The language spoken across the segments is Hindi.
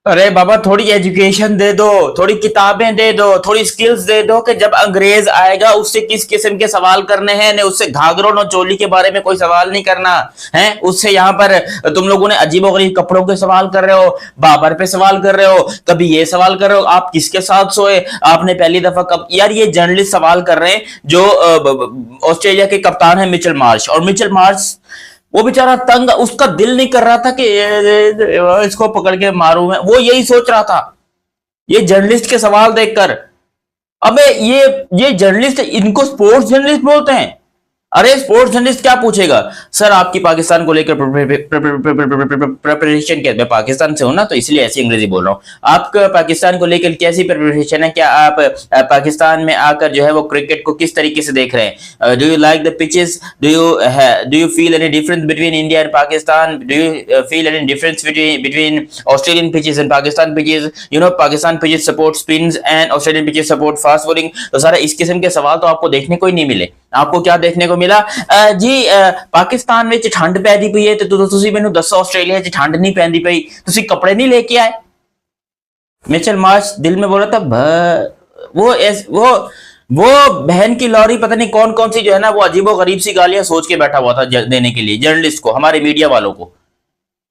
अरे बाबा, थोड़ी एजुकेशन दे दो, थोड़ी किताबें दे दो, थोड़ी स्किल्स दे दो कि जब अंग्रेज आएगा उससे किस किस्म के सवाल करने हैं, ने उससे घाघरों न चोली के बारे में कोई सवाल नहीं करना है। उससे यहाँ पर तुम लोगों ने अजीबोगरीब कपड़ों के सवाल कर रहे हो, बाबर पे सवाल कर रहे हो, कभी ये सवाल कर रहे हो आप किसके साथ सोए, आपने पहली दफा कब। यार ये जर्नलिस्ट सवाल कर रहे हैं जो ऑस्ट्रेलिया के कप्तान है मिचेल मार्श, और मिचेल मार्श वो बेचारा तंग, उसका दिल नहीं कर रहा था कि इसको पकड़ के मारूं मैं, वो यही सोच रहा था ये जर्नलिस्ट के सवाल देखकर। अबे ये जर्नलिस्ट, इनको स्पोर्ट्स जर्नलिस्ट बोलते हैं। अरे स्पोर्ट्स जर्नलिस्ट क्या पूछेगा, सर आपकी पाकिस्तान को लेकर प्रिपरेशन क्या, मैं पाकिस्तान से हूं ना तो इसलिए ऐसी अंग्रेजी बोल रहा हूँ। आपका पाकिस्तान को लेकर कैसी प्रिपरेशन है, क्या आप पाकिस्तान में आकर जो है वो क्रिकेट को किस तरीके से देख रहे हैं, do you like the pitches, do you feel any difference between India and Pakistan, do you feel any difference between Australian pitches and Pakistan pitches, you know Pakistan pitches support spins and Australian pitches support fast bowling. तो सारा इस किस्म के सवाल तो आपको देखने को ही नहीं मिले। आपको क्या देखने को मिला, जी पाकिस्तान में ठंड पैदी पई है तो तुसी मैनू दसो ऑस्ट्रेलिया च ठंड नहीं पैंदी पई, तुसी कपड़े नहीं लेके आए। मिचेल मार्श दिल में बोल रहा था वो बहन की लौरी पता नहीं कौन कौन सी जो है ना वो अजीबो गरीब सी गालियां सोच के बैठा हुआ था देने के लिए जर्नलिस्ट को, हमारे मीडिया वालों को।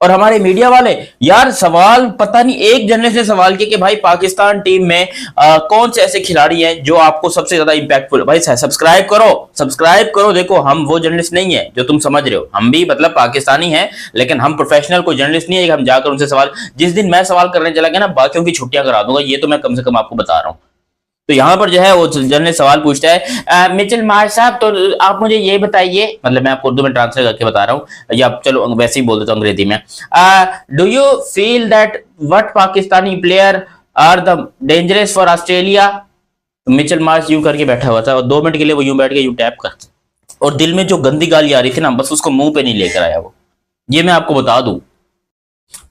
और हमारे मीडिया वाले यार सवाल, पता नहीं एक जर्नलिस्ट ने सवाल किया कि भाई पाकिस्तान टीम में कौन से ऐसे खिलाड़ी हैं जो आपको सबसे ज्यादा इंपैक्टफुल। भाई सब्सक्राइब करो, सब्सक्राइब करो। देखो हम वो जर्नलिस्ट नहीं है जो तुम समझ रहे हो, हम भी मतलब पाकिस्तानी हैं लेकिन हम प्रोफेशनल कोई जर्नलिस्ट नहीं है कि हम जाकर उनसे सवाल, जिस दिन मैं सवाल करने चला गया ना बाकियों की छुट्टियां करा दूंगा, ये तो मैं कम से कम आपको बता रहा हूं। तो यहाँ पर जो है वो जर्नलिस्ट सवाल पूछता है, मिचेल मार्श साहब तो आप मुझे ये बताइए, मतलब मैं आपको उर्दू में ट्रांसलेट करके बता रहा हूँ या चलो वैसे ही बोल देता हूँ अंग्रेजी में, do you feel that what Pakistani player are the dangerous for Australia. Mitchell Marsh यूं करके बैठा हुआ था और 2 मिनट के लिए वो यूं बैठ के यूं टैप कर, और दिल में जो गंदी गाली आ रही थी ना बस उसको मुंह पे नहीं लेकर आया वो, ये मैं आपको बता दूं।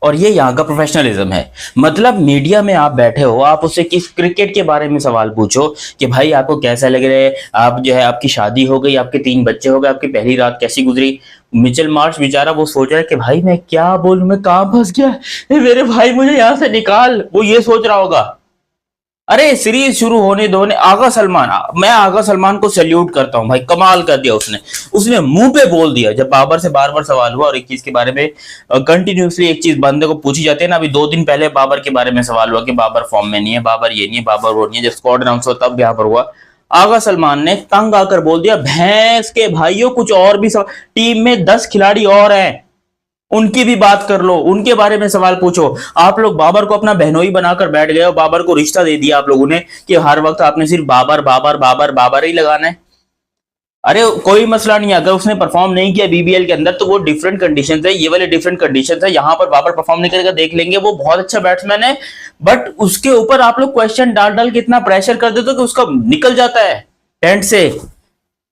और ये यहाँ का प्रोफेशनलिज्म है। मतलब मीडिया में आप बैठे हो, आप उससे किस क्रिकेट के बारे में सवाल पूछो कि भाई आपको कैसा लग रहा है, आप जो है आपकी शादी हो गई, आपके 3 बच्चे हो गए, आपकी पहली रात कैसी गुजरी। मिचेल मार्श बेचारा वो सोच रहा है कि भाई मैं क्या बोलूं, मैं कहां फंस गया, मेरे भाई मुझे यहां से निकाल, वो ये सोच रहा होगा। अरे सीरीज शुरू होने दो ने, आगा सलमान, मैं आगा सलमान को सैल्यूट करता हूं भाई, कमाल कर दिया उसने। उसने मुंह पे बोल दिया जब बाबर से बार बार सवाल हुआ और एक चीज के बारे में कंटिन्यूसली एक चीज बंदे को पूछी जाती है ना। अभी 2 दिन पहले बाबर के बारे में सवाल हुआ कि बाबर फॉर्म में नहीं है, बाबर ये नहीं है, बाबर वो नहीं है, जब स्क्वाड अनाउंस हुआ तब यहाँ पर हुआ। आगा सलमान ने तंग आकर बोल दिया, भैंस के भाइयों कुछ और भी टीम में 10 खिलाड़ी और हैं, उनकी भी बात कर लो, उनके बारे में सवाल पूछो। आप लोग बाबर को अपना बहनोई बनाकर बैठ गए हो, बाबर को रिश्ता दे दिया आप लोगों ने कि हर वक्त आपने सिर्फ बाबर बाबर बाबर बाबर ही लगाना है। अरे कोई मसला नहीं है, अगर उसने परफॉर्म नहीं किया बीबीएल के अंदर तो वो डिफरेंट कंडीशन है, ये वाले डिफरेंट कंडीशन है। यहाँ पर बाबर परफॉर्म नहीं करेगा देख लेंगे, वो बहुत अच्छा बैट्समैन है, बट उसके ऊपर आप लोग क्वेश्चन डाल डाल के इतना प्रेशर कर देते हो कि उसका निकल जाता है टेंट से।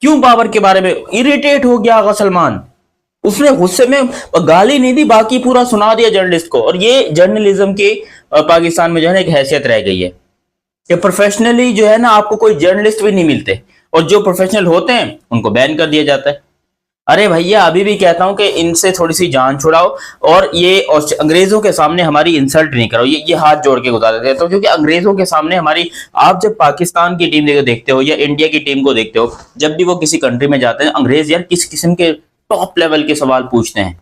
क्यों बाबर के बारे में इरिटेट हो गया आगा सलमान, उसने गुस्से में गाली नहीं दी, बाकी पूरा सुना दिया जर्नलिस्ट को। और ये जर्नलिज्म की पाकिस्तान में जो है ना एक हैसियत रह गई है कि प्रोफेशनली जो है ना आपको कोई जर्नलिस्ट भी नहीं मिलते, और जो प्रोफेशनल होते हैं उनको बैन कर दिया जाता है। अरे भैया अभी भी कहता हूं कि इनसे थोड़ी सी जान छुड़ाओ, और ये अंग्रेजों के सामने हमारी इंसल्ट नहीं करो, ये हाथ जोड़ के गुजार देते हो, क्योंकि अंग्रेजों के सामने हमारी, आप जब पाकिस्तान की टीम देखते हो या इंडिया की टीम को देखते हो, जब भी वो किसी कंट्री में जाते हैं अंग्रेज यार किस किस्म के टॉप लेवल के सवाल पूछते हैं,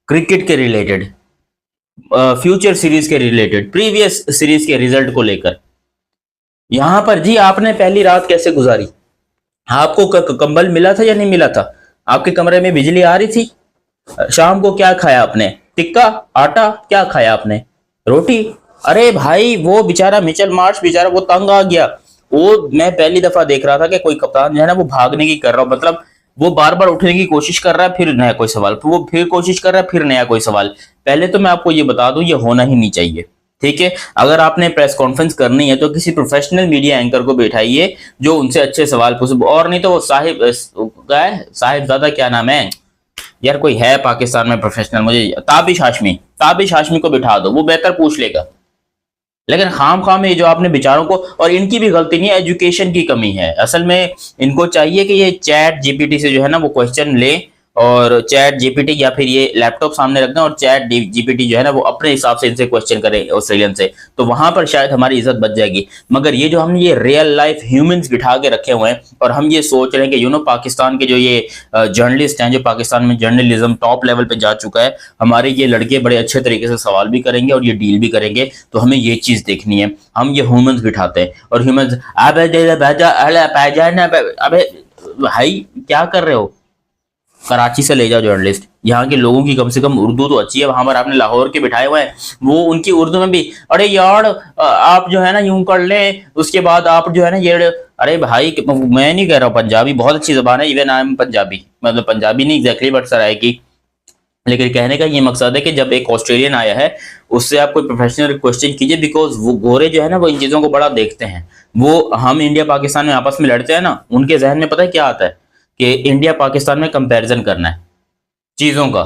क्रिकेट के रिलेटेड, फ्यूचर सीरीज के रिलेटेड, प्रीवियस सीरीज के रिजल्ट को लेकर। यहां पर जी आपने पहली रात कैसे गुजारी, आपको कंबल मिला था या नहीं मिला था, आपके कमरे में बिजली आ रही थी, शाम को क्या खाया आपने, टिक्का आटा, क्या खाया आपने, रोटी। अरे भाई वो बेचारा मिचेल मार्श बेचारा वो तंग आ गया। वो मैं पहली दफा देख रहा था कि कोई कप्तान जो है ना वो भागने की कर रहा हो, मतलब वो बार बार उठने की कोशिश कर रहा है, फिर नया कोई सवाल, फिर वो फिर कोशिश कर रहा है, फिर नया कोई सवाल। पहले तो मैं आपको ये बता दूं ये होना ही नहीं चाहिए, ठीक है। अगर आपने प्रेस कॉन्फ्रेंस करनी है तो किसी प्रोफेशनल मीडिया एंकर को बैठाइए जो उनसे अच्छे सवाल पूछे, और नहीं तो वो साहिबजादा क्या नाम है यार, कोई है पाकिस्तान में प्रोफेशनल, मुझे ताबिश हाशमी को बिठा दो, वो बेहतर पूछ लेगा। लेकिन खाम खाम में जो आपने बेचारों को, और इनकी भी गलती नहीं है, एजुकेशन की कमी है। असल में इनको चाहिए कि ये चैट जीपीटी से जो है ना वो क्वेश्चन ले और चैट जीपीटी या फिर ये लैपटॉप सामने रख दें और चैट जीपीटी जो है ना वो अपने हिसाब से इनसे क्वेश्चन करे ऑस्ट्रेलियन से, तो वहां पर शायद हमारी इज्जत बच जाएगी। मगर ये जो हमने ये रियल लाइफ ह्यूमंस बिठा के रखे हुए हैं और हम ये सोच रहे हैं कि पाकिस्तान के जो ये जर्नलिस्ट हैं, जो पाकिस्तान में जर्नलिज्म टॉप लेवल पे जा चुका है, हमारे ये लड़के बड़े अच्छे तरीके से सवाल भी करेंगे और ये डील भी करेंगे। तो हमें ये चीज देखनी है। हम ये ह्यूमंस बिठाते हैं और ह्यूमंस अबे भाई क्या कर रहे हो? कराची से ले जाओ जर्नलिस्ट, यहाँ के लोगों की कम से कम उर्दू तो अच्छी है। वहां पर आपने लाहौर के बिठाए हुए हैं, वो उनकी उर्दू में भी अरे यार आप जो है ना यूं कर ले, उसके बाद आप जो है ना ये, अरे भाई मैं नहीं कह रहा हूँ, पंजाबी बहुत अच्छी जबान है, इवन आई एम पंजाबी, मतलब पंजाबी नहीं एग्जैक्टली बट सराय, लेकिन कहने का ये मकसद है कि जब एक ऑस्ट्रेलियन आया है उससे आप कोई प्रोफेशनल क्वेश्चन कीजिए, बिकॉज वो गोरे जो है ना वो इन चीजों को बड़ा देखते हैं। वो हम इंडिया पाकिस्तान में आपस में लड़ते हैं ना, उनके जहन में पता है क्या आता है कि इंडिया पाकिस्तान में कंपैरिजन करना है चीजों का।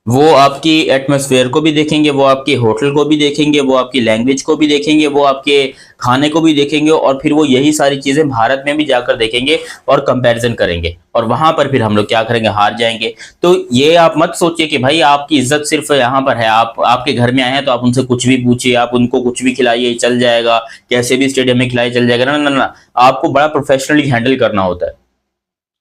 वो आपकी एटमॉस्फेयर को भी देखेंगे, वो आपके होटल को भी देखेंगे, वो आपकी लैंग्वेज को भी देखेंगे, वो आपके खाने को भी देखेंगे, और फिर वो यही सारी चीजें भारत में भी जाकर देखेंगे और कंपैरिजन करेंगे, और वहां पर फिर हम लोग क्या करेंगे, हार जाएंगे। तो ये आप मत सोचिए कि भाई आपकी इज्जत सिर्फ यहाँ पर है, आप आपके घर में आए हैं तो आप उनसे कुछ भी पूछिए, आप उनको कुछ भी खिलाइए चल जाएगा, कैसे भी स्टेडियम में खिलाइए चल जाएगा। ना ना ना, आपको बड़ा प्रोफेशनली हैंडल करना होता है।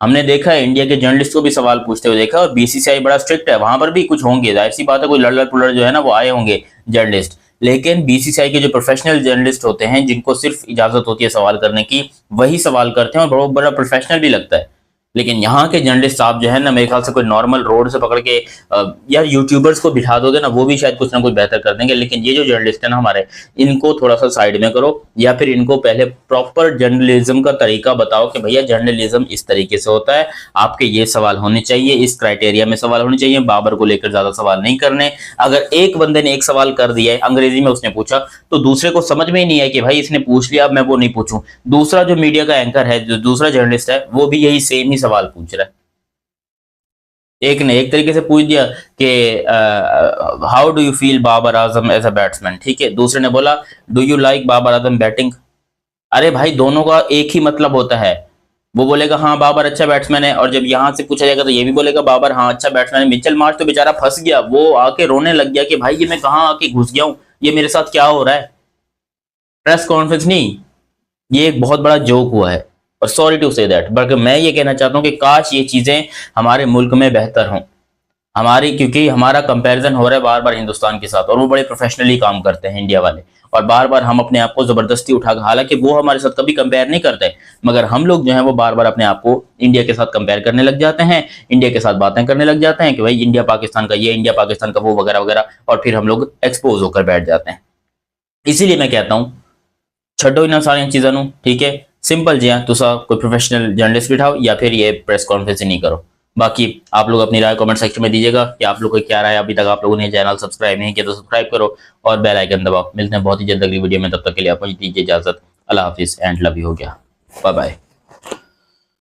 हमने देखा है इंडिया के जर्नलिस्ट को भी सवाल पूछते हुए देखा, और बीसीसीआई बड़ा स्ट्रिक्ट है, वहां पर भी कुछ होंगे, जाहिर सी बात है, कोई लड़ पुलड़ जो है ना वो आए होंगे जर्नलिस्ट, लेकिन बीसीसीआई के जो प्रोफेशनल जर्नलिस्ट होते हैं जिनको सिर्फ इजाजत होती है सवाल करने की, वही सवाल करते हैं और बहुत बड़ा प्रोफेशनल भी लगता है। लेकिन यहाँ के जर्नलिस्ट साहब जो है ना, मेरे ख्याल से कोई नॉर्मल रोड से पकड़ के यार यूट्यूबर्स को बिठा दोगे ना, वो भी शायद कुछ ना कुछ बेहतर कर देंगे। लेकिन ये जो जर्नलिस्ट है ना हमारे, इनको थोड़ा सा साइड में करो, या फिर इनको पहले प्रॉपर जर्नलिज्म का तरीका बताओ कि भैया जर्नलिज्म इस तरीके से होता है, आपके ये सवाल होने चाहिए, इस क्राइटेरिया में सवाल होने चाहिए, बाबर को लेकर ज्यादा सवाल नहीं करने। अगर एक बंदे ने एक सवाल कर दिया है, अंग्रेजी में उसने पूछा, तो दूसरे को समझ में ही नहीं है कि भाई इसने पूछ लिया, अब मैं वो नहीं पूछूं। दूसरा जो मीडिया का एंकर है, जो दूसरा जर्नलिस्ट है, वो भी यही सेम ही सवाल पूछ रहा है। एक ने एक तरीके से पूछ दिया कि how do you feel Babar Azam as a batsman, ठीक है, दूसरे ने बोला do you like Babar Azam batting. अरे भाई दोनों का एक ही मतलब होता है, वो बोलेगा हाँ बाबर अच्छा बैट्समैन है, और जब यहां से पूछा जाएगा तो ये भी बोलेगा बाबर हाँ अच्छा बैट्समैन है। मिचेल मार्श तो बेचारा फंस गया, वो आके रोने लग गया कि भाई ये मैं कहाँ आके घुस गया हूँ, ये मेरे साथ क्या हो रहा है। प्रेस कॉन्फ्रेंस नहीं, ये एक बहुत बड़ा जोक हुआ है, और सॉरी टू से दैट, बल्कि मैं ये कहना चाहता हूँ कि काश ये चीजें हमारे मुल्क में बेहतर हों हमारी, क्योंकि हमारा कंपैरिजन हो रहा है बार बार हिंदुस्तान के साथ, और वो बड़े प्रोफेशनली काम करते हैं इंडिया वाले, और बार बार हम अपने आप को जबरदस्ती उठा, हालांकि वो हमारे साथ कभी कंपेयर नहीं करते, मगर हम लोग जो है वो बार बार अपने आप को इंडिया के साथ कंपेयर करने लग जाते हैं, इंडिया के साथ बातें करने लग जाते हैं कि भाई इंडिया पाकिस्तान का ये, इंडिया पाकिस्तान का वो, वगैरह वगैरह, और फिर हम लोग एक्सपोज होकर बैठ जाते हैं। इसीलिए मैं कहता हूँ छड्डो इन्होंने सारी चीज़ों नूं, ठीक है, सिंपल जी हाँ, तुसा कोई प्रोफेशनल जर्नलिस्ट बिठाओ या फिर ये प्रेस कॉन्फ्रेंस नहीं करो। बाकी आप लोग अपनी राय कमेंट सेक्शन में दीजिएगा कि आप लोग को क्या राय है। अभी तक आप लोगों ने चैनल सब्सक्राइब नहीं किया तो सब्सक्राइब करो और बेल आइकन दबाओ। मिलते हैं बहुत ही जल्द अगली वीडियो में, तब तक के लिए आपको दीजिए इजाजत। अल्लाह हाफिज एंड लव यू हो गया, बाय बाय।